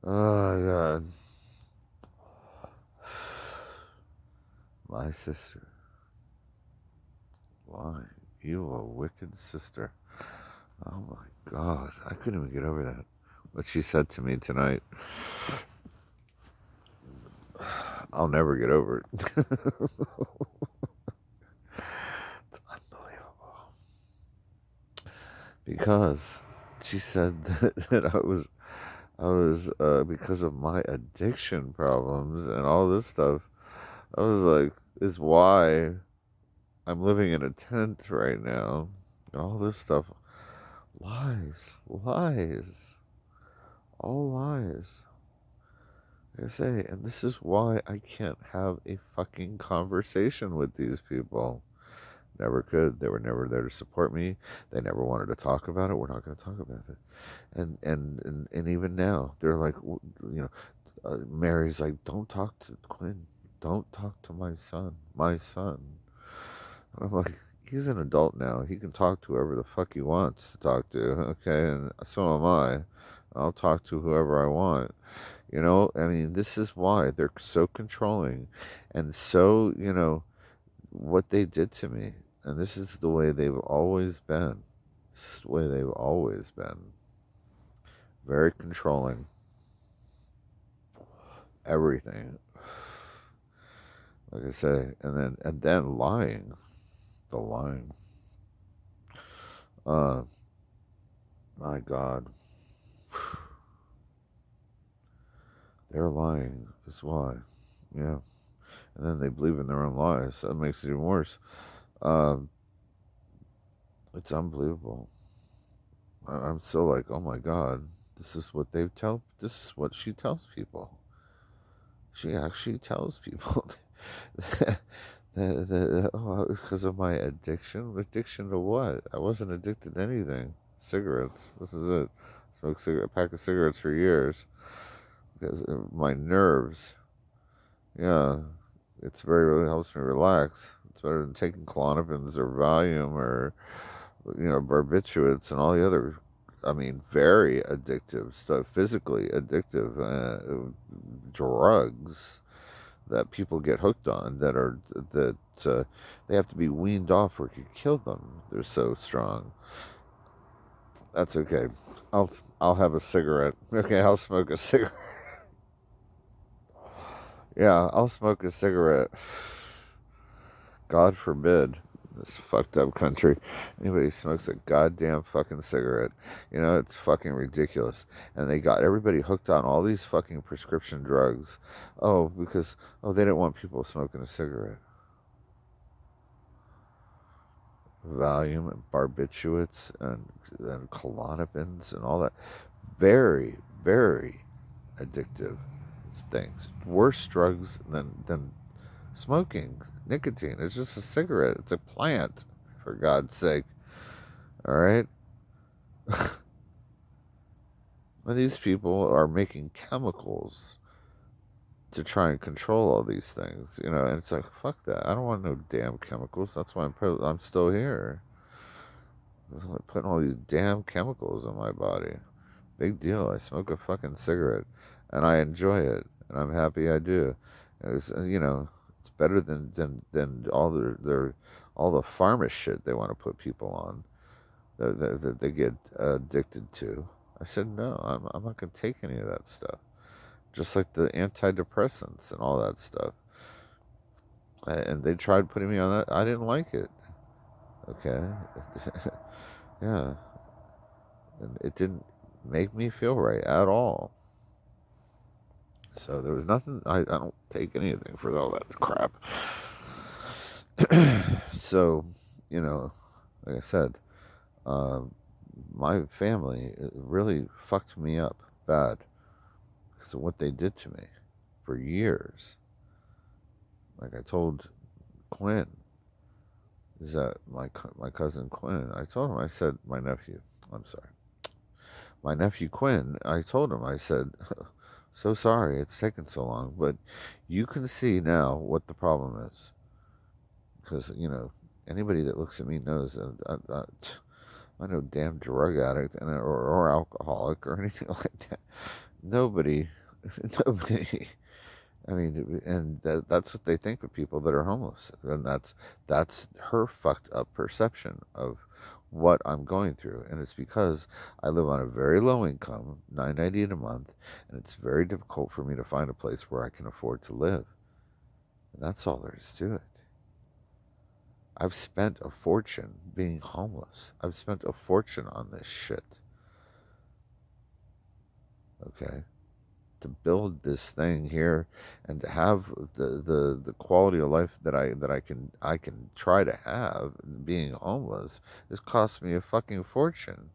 Oh, God. My sister. Why? You a wicked sister. Oh, my God. I couldn't even get over that. What she said to me tonight, I'll never get over it. It's unbelievable. Because she said that because of my addiction problems and all this stuff, I was like, is why I'm living in a tent right now. And all this stuff. Lies. Lies. All lies. Like I say, and this is why I can't have a fucking conversation with these people. Never could. They were never there to support me. They never wanted to talk about it. We're not going to talk about it. And even now, they're like, Mary's like, don't talk to Quinn. Don't talk to my son. My son. And I'm like, he's an adult now. He can talk to whoever the fuck he wants to talk to. Okay, and so am I. I'll talk to whoever I want. I mean, this is why they're so controlling and so, what they did to me. And this is the way they've always been. This is the way they've always been. Very controlling. Everything. Like I say, and then lying. The lying. Uh my God. They're lying is why. Yeah. And then they believe in their own lies. That makes it even worse. Um, it's unbelievable. I'm so like, oh my God, this is what she tells people. She actually tells people because of my addiction. Addiction to what? I wasn't addicted to anything. Cigarettes. This is it. Smoked a pack of cigarettes for years because of my nerves. Yeah, it's very really helps me relax. It's better than taking Klonopins or Valium or barbiturates and all the other. I mean, very addictive stuff, physically addictive drugs that people get hooked on that they have to be weaned off or it could kill them. They're so strong. That's okay. I'll I'll have a cigarette. Okay, I'll smoke a cigarette. Yeah, I'll smoke a cigarette. God forbid. This fucked up country. Anybody smokes a goddamn fucking cigarette. It's fucking ridiculous. And they got everybody hooked on all these fucking prescription drugs. Because they didn't want people smoking a cigarette. Valium and barbiturates and Klonopins and all that. Very, very addictive things. Worse drugs than smoking. Nicotine. It's just a cigarette. It's a plant, for God's sake. All right? Well, these people are making chemicals to try and control all these things, and it's like, fuck that. I don't want no damn chemicals. That's why I'm still here. I'm like putting all these damn chemicals in my body. Big deal. I smoke a fucking cigarette and I enjoy it and I'm happy I do. It's better than all the pharma shit they want to put people on that they get addicted to. I said no, I'm not gonna take any of that stuff. Just like the antidepressants and all that stuff. And they tried putting me on that. I didn't like it. Okay. Yeah. And it didn't make me feel right at all. So there was nothing. I don't take anything for all that crap. So, you know, like I said, uh, my family really fucked me up bad because of what they did to me for years. Like I told Quinn, is that my cousin Quinn? I told him. I said my nephew. I'm sorry, my nephew Quinn. I told him. I said, so sorry it's taken so long, but you can see now what the problem is because anybody that looks at me knows that I'm no damn drug addict or alcoholic or anything like that. Nobody, nobody. I mean, and that's what they think of people that are homeless, and that's her fucked up perception of what I'm going through, and it's because I live on a very low income, $9.98 a month, and it's very difficult for me to find a place where I can afford to live, and that's all there is to it. I've spent a fortune being homeless. I've spent a fortune on this shit. Okay, to build this thing here and to have the quality of life that I can try to have being homeless has cost me a fucking fortune.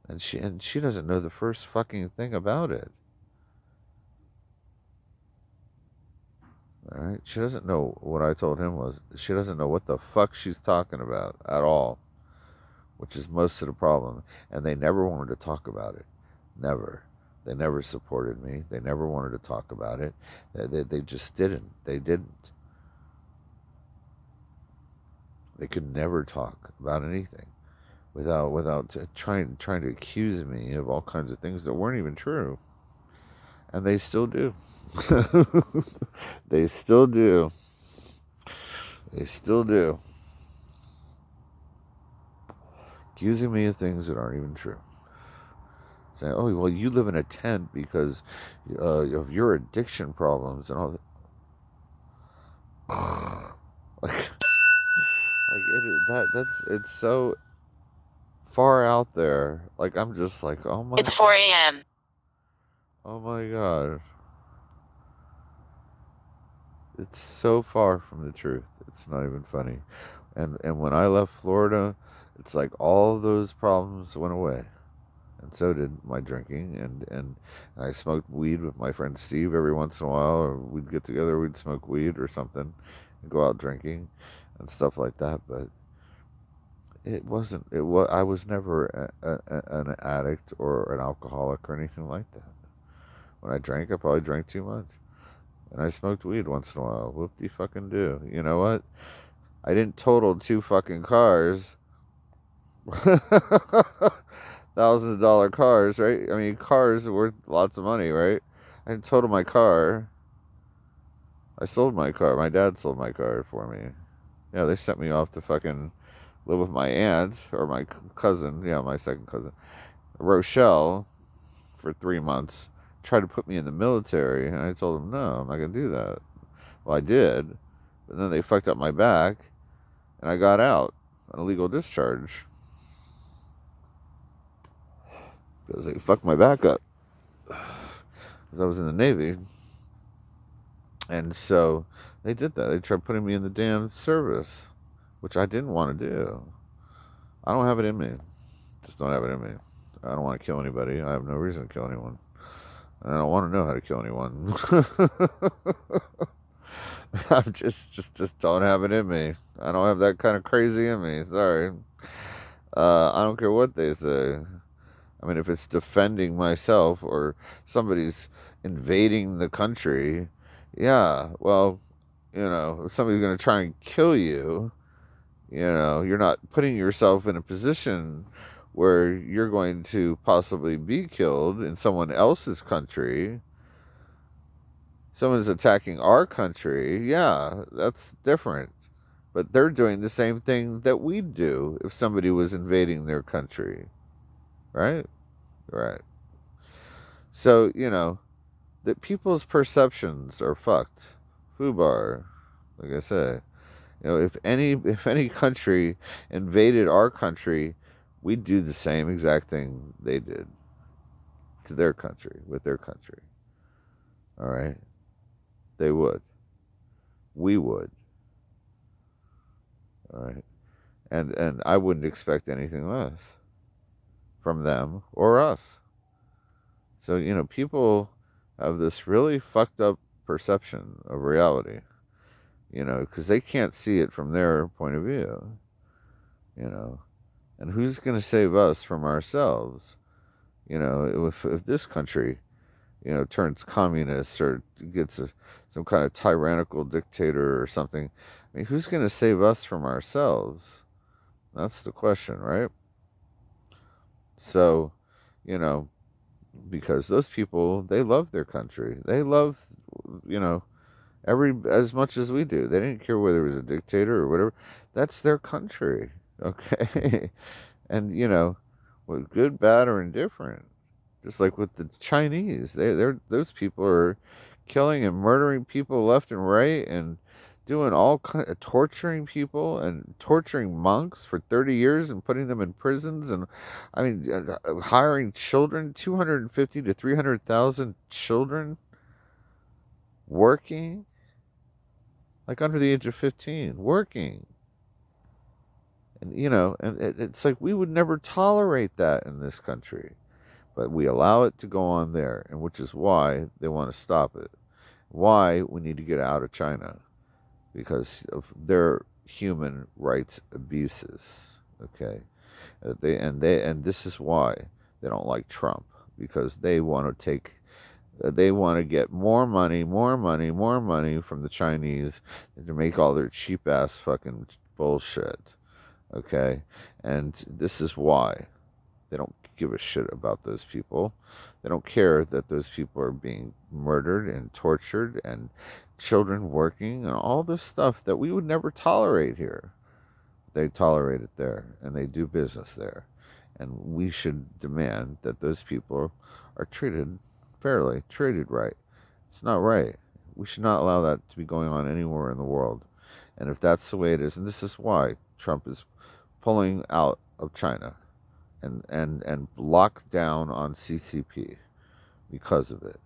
And she doesn't know the first fucking thing about it. All right, she doesn't know what I told him was she doesn't know what the fuck she's talking about at all, which is most of the problem. And they never wanted to talk about it. Never. They never supported me. They never wanted to talk about it. They just didn't. They didn't. They could never talk about anything without trying to accuse me of all kinds of things that weren't even true. And they still do. They still do. They still do. Accusing me of things that aren't even true. Saying, oh, well, you live in a tent because of your addiction problems and all that. It's so far out there. Like, I'm just like, oh my. It's 4 a.m. Oh my god. It's so far from the truth. It's not even funny. And when I left Florida, it's like all those problems went away. And so did my drinking, and I smoked weed with my friend Steve every once in a while, or we'd get together, we'd smoke weed or something, and go out drinking, and stuff like that. But it wasn't. It was. I was never an addict or an alcoholic or anything like that. When I drank, I probably drank too much, and I smoked weed once in a while. Whoop de fucking do. You know what? I didn't total two fucking cars. $1,000 cars, right? I mean, cars are worth lots of money, right? I didn't total my car. I sold my car. My dad sold my car for me. Yeah, they sent me off to fucking live with my aunt or my cousin. Yeah, my second cousin, Rochelle, for 3 months. Tried to put me in the military, and I told them no, I'm not gonna do that. Well, I did, but then they fucked up my back, and I got out on a legal discharge because they fucked my back up because I was in the Navy. And so they did that. They tried putting me in the damn service, which I didn't want to do. I don't have it in me. Just don't have it in me. I don't want to kill anybody. I have no reason to kill anyone. I don't want to know how to kill anyone. I'm just don't have it in me. I don't have that kind of crazy in me. Sorry. I don't care what they say. I mean, if it's defending myself or somebody's invading the country, yeah, well, if somebody's going to try and kill you, you're not putting yourself in a position where you're going to possibly be killed in someone else's country. Someone's attacking our country, yeah, that's different. But they're doing the same thing that we'd do if somebody was invading their country, right? Right. So, that people's perceptions are fucked. Fubar, like I said, if any country invaded our country, we'd do the same exact thing they did to their country with their country. All right, they would. We would. All right, and I wouldn't expect anything less from them or us. So people have this really fucked up perception of reality. Because they can't see it from their point of view. You know, and who's going to save us from ourselves? If this country, turns communist or gets some kind of tyrannical dictator or something, I mean, who's going to save us from ourselves? That's the question, right? So, you know, because those people, they love their country. They love, you know, every as much as we do. They didn't care whether it was a dictator or whatever. That's their country, okay? And with good, bad, or indifferent. Just like with the Chinese, they're those people are killing and murdering people left and right, and doing all kind of torturing people and torturing monks for 30 years and putting them in prisons, and I mean hiring children, 250 to 300,000 children working like under the age of 15 working. And it's like we would never tolerate that in this country, but we allow it to go on there, and which is why they want to stop it. Why we need to get out of China, because of their human rights abuses. Okay, and this is why they don't like Trump, because they want to get more money, more money, more money from the Chinese to make all their cheap ass fucking bullshit. Okay, and this is why they don't give a shit about those people. They don't care that those people are being murdered and tortured and children working and all this stuff that we would never tolerate here. They tolerate it there and they do business there. And we should demand that those people are treated fairly, treated right. It's not right. We should not allow that to be going on anywhere in the world. And if that's the way it is, and this is why Trump is pulling out of China and locked down on CCP because of it.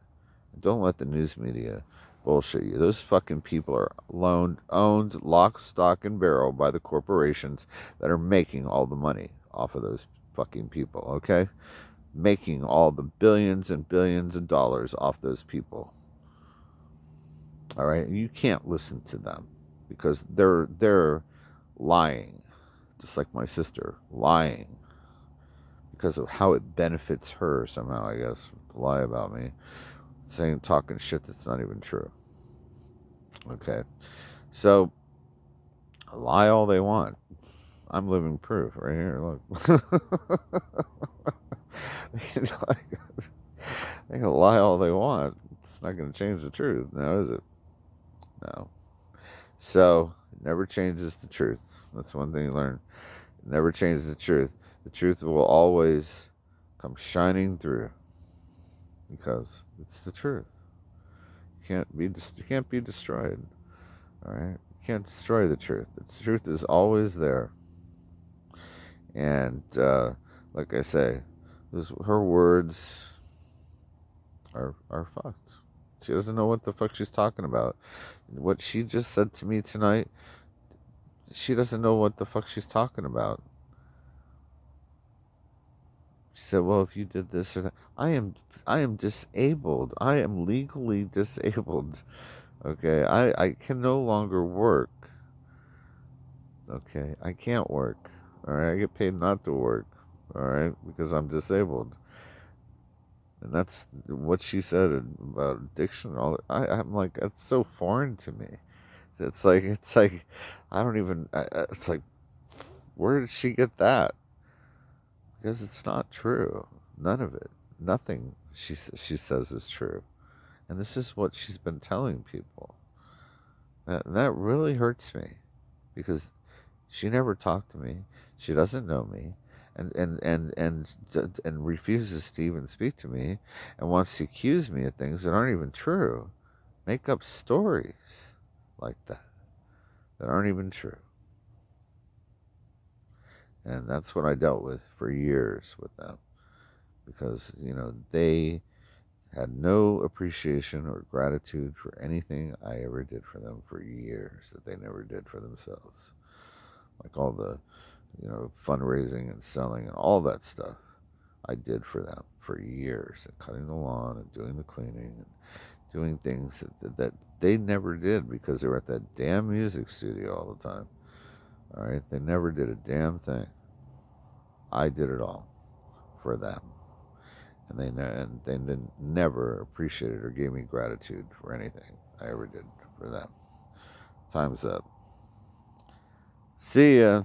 Don't let the news media bullshit you. Those fucking people are owned lock, stock, and barrel by the corporations that are making all the money off of those fucking people, okay? Making all the billions and billions of dollars off those people. All right? You can't listen to them because they're lying. Just like my sister, lying because of how it benefits her somehow, I guess, to lie about me, saying, talking shit that's not even true. Okay, so lie all they want. I'm living proof right here. Look, they can lie all they want. It's not going to change the truth, now is it? No. So it never changes the truth. That's one thing you learn. It never changes the truth. The truth will always come shining through because it's the truth. You can't be destroyed. All right, you can't destroy the truth. The truth is always there. And like I say, her words are fucked. She doesn't know what the fuck she's talking about. What she just said to me tonight, she doesn't know what the fuck she's talking about. She said, "Well, if you did this or that, I am disabled. I am legally disabled. Okay, I can no longer work. Okay, I can't work. All right, I get paid not to work. All right, because I'm disabled." And that's what she said about addiction. And all that. I'm like, that's so foreign to me. It's like, I don't even. It's like, where did she get that? Because it's not true. None of it. Nothing she says is true. And this is what she's been telling people. That really hurts me because she never talked to me. She doesn't know me, and refuses to even speak to me, and wants to accuse me of things that aren't even true. Make up stories like that aren't even true. And that's what I dealt with for years with them because they had no appreciation or gratitude for anything I ever did for them for years that they never did for themselves. Like all the fundraising and selling and all that stuff I did for them for years, and cutting the lawn and doing the cleaning and doing things that they never did because they were at that damn music studio all the time. All right, they never did a damn thing. I did it all for them, and they never appreciated or gave me gratitude for anything I ever did for them. Time's up. See ya.